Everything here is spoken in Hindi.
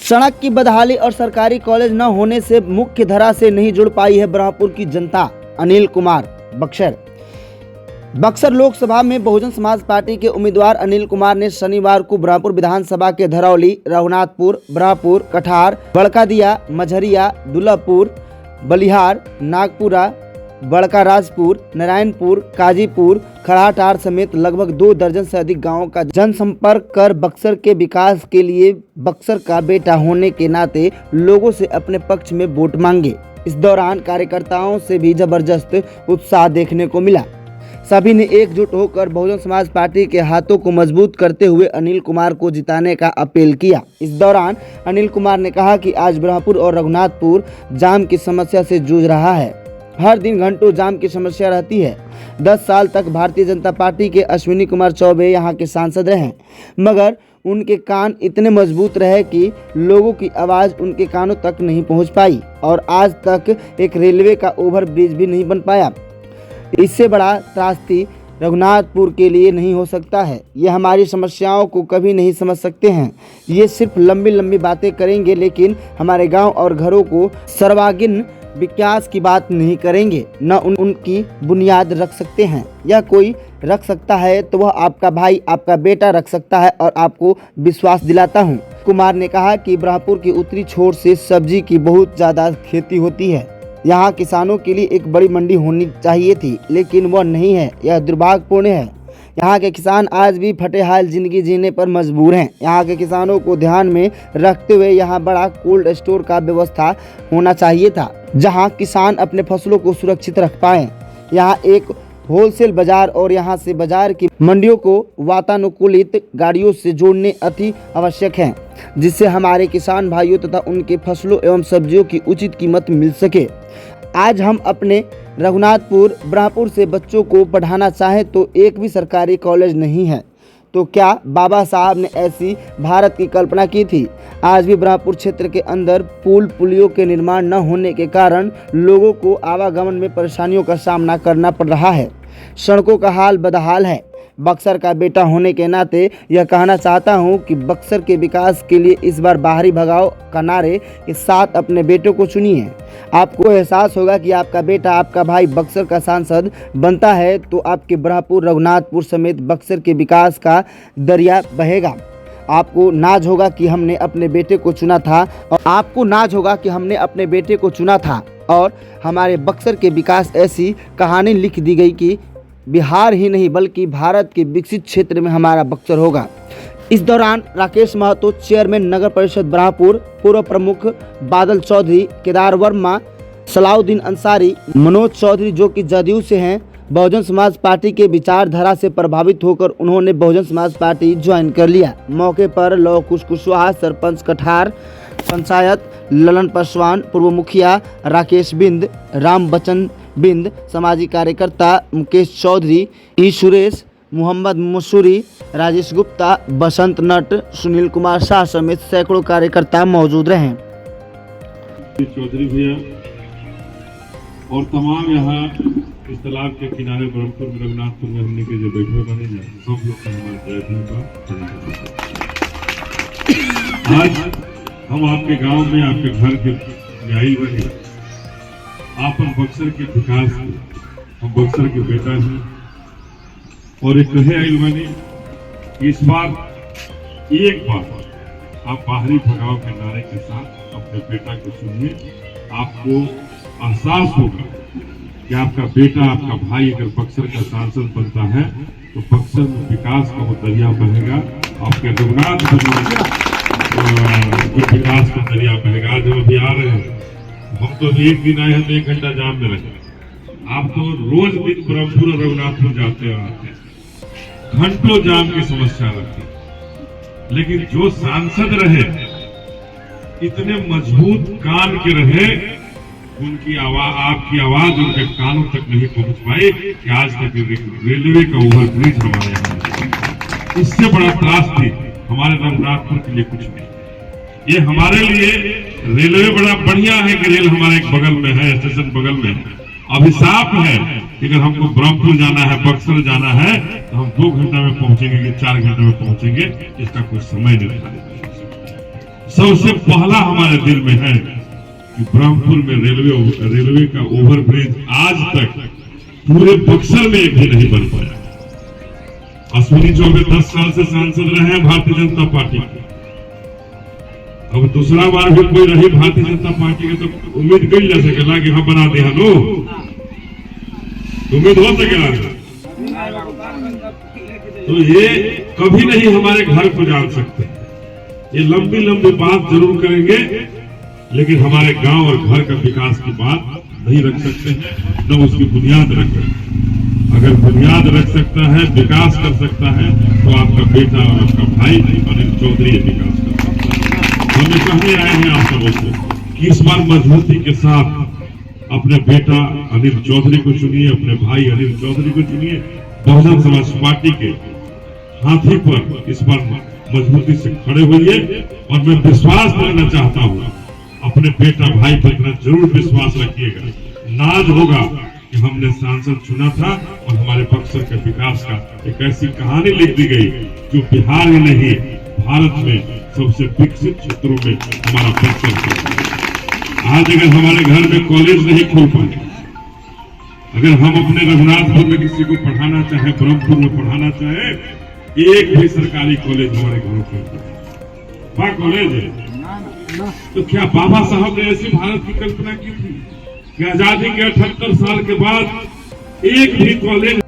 सड़क की बदहाली और सरकारी कॉलेज न होने से मुख्य धारा से नहीं जुड़ पाई है ब्रह्मपुर की जनता। अनिल कुमार, बक्सर लोकसभा में बहुजन समाज पार्टी के उम्मीदवार अनिल कुमार ने शनिवार को ब्रह्मपुर विधानसभा के धरौली, रघुनाथपुर, ब्रह्मपुर, कठार, बड़कादिया, मझरिया, दुल्लापुर, बलिहार, नागपुरा, बड़का राजपुर, नारायणपुर, काजीपुर, खड़ाटार समेत लगभग 2 दर्जन से अधिक गांवों का जनसंपर्क कर बक्सर के विकास के लिए बक्सर का बेटा होने के नाते लोगों से अपने पक्ष में वोट मांगे। इस दौरान कार्यकर्ताओं से भी जबरदस्त उत्साह देखने को मिला। सभी ने एकजुट होकर बहुजन समाज पार्टी के हाथों को मजबूत करते हुए अनिल कुमार को जिताने का अपील किया। इस दौरान अनिल कुमार ने कहा कि आज ब्रह्मपुर और रघुनाथपुर जाम की समस्या से जूझ रहा है। हर दिन घंटों जाम की समस्या रहती है। 10 साल तक भारतीय जनता पार्टी के अश्विनी कुमार चौबे यहाँ के सांसद रहे, मगर उनके कान इतने मजबूत रहे कि लोगों की आवाज़ उनके कानों तक नहीं पहुँच पाई और आज तक एक रेलवे का ओवर ब्रिज भी नहीं बन पाया। इससे बड़ा त्रासदी रघुनाथपुर के लिए नहीं हो सकता है। ये हमारी समस्याओं को कभी नहीं समझ सकते हैं। ये सिर्फ लंबी लंबी बातें करेंगे, लेकिन हमारे गांव और घरों को सर्वांगीण विकास की बात नहीं करेंगे, न उनकी बुनियाद रख सकते हैं। यह कोई रख सकता है तो वह आपका भाई, आपका बेटा रख सकता है और आपको विश्वास दिलाता हूं। कुमार ने कहा कि ब्रह्मपुर की उत्तरी छोर से सब्जी की बहुत ज़्यादा खेती होती है। यहाँ किसानों के लिए एक बड़ी मंडी होनी चाहिए थी, लेकिन वह नहीं है। यह दुर्भाग्यपूर्ण है। यहाँ के किसान आज भी फटेहाल जिंदगी जीने पर मजबूर हैं। यहाँ के किसानों को ध्यान में रखते हुए यहाँ बड़ा कोल्ड स्टोर का व्यवस्था होना चाहिए था, जहाँ किसान अपने फसलों को सुरक्षित रख पाएं। यहाँ एक होलसेल बाजार और यहाँ से बाजार की मंडियों को वातानुकूलित गाड़ियों से जोड़ने अति आवश्यक है, जिससे हमारे किसान भाइयों तथा उनके फसलों एवं सब्जियों की उचित कीमत मिल सके। आज हम अपने रघुनाथपुर, ब्रह्मपुर से बच्चों को पढ़ाना चाहें तो एक भी सरकारी कॉलेज नहीं है। तो क्या बाबा साहब ने ऐसी भारत की कल्पना की थी? आज भी ब्रह्मपुर क्षेत्र के अंदर पुल पुलियों के निर्माण न होने के कारण लोगों को आवागमन में परेशानियों का सामना करना पड़ रहा है। सड़कों का हाल बदहाल है। बक्सर का बेटा होने के नाते यह कहना चाहता हूं कि बक्सर के विकास के लिए इस बार बाहरी भगाओ का नारे के साथ अपने बेटों को चुनिए। आपको एहसास होगा कि आपका बेटा, आपका भाई बक्सर का सांसद बनता है तो आपके ब्रह्मपुर, रघुनाथपुर समेत बक्सर के विकास का दरिया बहेगा। आपको नाज होगा कि हमने अपने बेटे को चुना था और हमारे बक्सर के विकास ऐसी कहानी लिख दी गई कि बिहार ही नहीं बल्कि भारत के विकसित क्षेत्र में हमारा बक्सर होगा। इस दौरान राकेश महतो, चेयरमैन नगर परिषद ब्रह्मपुर, पूर्व प्रमुख बादल चौधरी, केदार वर्मा, सलाउद्दीन अंसारी, मनोज चौधरी जो कि जदयू से हैं, बहुजन समाज पार्टी के विचारधारा से प्रभावित होकर उन्होंने बहुजन समाज पार्टी ज्वाइन कर लिया। मौके पर लौ कुशवाहा, सरपंच कठार पंचायत ललन पासवान, पूर्व मुखिया राकेश बिंद, राम बच्चन बिंद, सामाजिक कार्यकर्ता मुकेश चौधरी, ई सुरेश, मोहम्मद मसूरी, राजेश गुप्ता, बसंत नट, सुनील कुमार शाह समेत सैकड़ों कार्यकर्ता मौजूद रहे। चौधरी भैया और तमाम यहाँ इस तालाब के किनारे ब्रह्मपुर में, रघुनाथपुर में हमने के जो बैठे बने हैं, सब लोग हमारे जय भीम का। आज हम आपके गांव में, आपके घर के न्यायी बने, आप बक्सर के विकास, हम बक्सर के बेटा हैं और एक कहे आई बने इस बार एक बार आप बाहरी भगाव के नारे के साथ अपने बेटा को चुनिए। आपको एहसास होगा कि आपका बेटा, आपका भाई अगर बक्सर का सांसद बनता है तो बक्सर में विकास का वो दरिया बहेगा। आपके रघुनाथपुर जो विकास का दरिया बहेगा। जब अभी आ रहे हैं, हम तो एक दिन आए हैं तो 1 घंटा जाम में रहे। आप तो रोज दिन ब्रह्मपुर और रघुनाथपुर जाते हैं, घंटों जाम की समस्या रहती है। लेकिन जो सांसद रहे, इतने मजबूत कान के रहे, उनकी आवाज, आपकी आवाज उनके कानों तक नहीं पहुंच पाई कि आज तक रेलवे का ओवरब्रिज हमारे यहाँ। इससे बड़ा त्रासदी हमारे रघुनाथपुर के लिए कुछ नहीं। ये हमारे लिए रेलवे बड़ा बढ़िया है कि रेल हमारे एक बगल में है, स्टेशन बगल में है। अभिशाप है कि अगर हमको ब्रह्मपुर जाना है, बक्सर जाना है तो हम 2 घंटा में पहुंचेंगे कि 4 घंटे में पहुंचेंगे, इसका कोई समय निर्धारित नहीं। सबसे पहला हमारे दिल में है कि ब्रह्मपुर में रेलवे का ओवरब्रिज आज तक पूरे बक्सर में एक भी नहीं बन पाया। अश्विनी चौबे 10 साल से सांसद रहे हैं भारतीय जनता पार्टी के। अब दूसरा बार भी कोई रही भारतीय जनता पार्टी के तो उम्मीद कर जा सकेला कि हम बना दिया नो, उम्मीद हो सकेला। तो ये कभी नहीं हमारे घर को जान सकते। ये लंबी लंबी बात जरूर करेंगे, लेकिन हमारे गांव और घर का विकास की बात नहीं रख सकते हैं, न उसकी बुनियाद रख सकते हैं। अगर बुनियाद रख सकता है, विकास कर सकता है, तो आपका बेटा और आपका भाई अनिल चौधरी विकास कर सकता है। हम ये कहने आए हैं आप सबों को कि इस बार मजबूती के साथ अपने बेटा अनिल चौधरी को चुनिए, अपने भाई अनिल चौधरी को चुनिए। बहुजन समाज पार्टी के हाथी पर इस बार मजबूती से खड़े होइए। और मैं विश्वास करना चाहता हूँ, अपने बेटा भाई पर इतना जरूर विश्वास रखिएगा। नाज होगा कि हमने सांसद चुना था और हमारे बक्सर के विकास का एक ऐसी कहानी लिख दी गई जो बिहार ही नहीं भारत में सबसे विकसित क्षेत्रों में हमारा बक्सर। आज अगर हमारे घर में कॉलेज नहीं खुल पाए, अगर हम अपने रघुनाथपुर में किसी को पढ़ाना चाहे, ब्रह्मपुर में पढ़ाना चाहे, एक भी सरकारी कॉलेज हमारे घरों पर कॉलेज है, तो क्या बाबा साहब ने ऐसी भारत की कल्पना की थी कि आजादी के 78 साल के बाद एक भी कॉलेज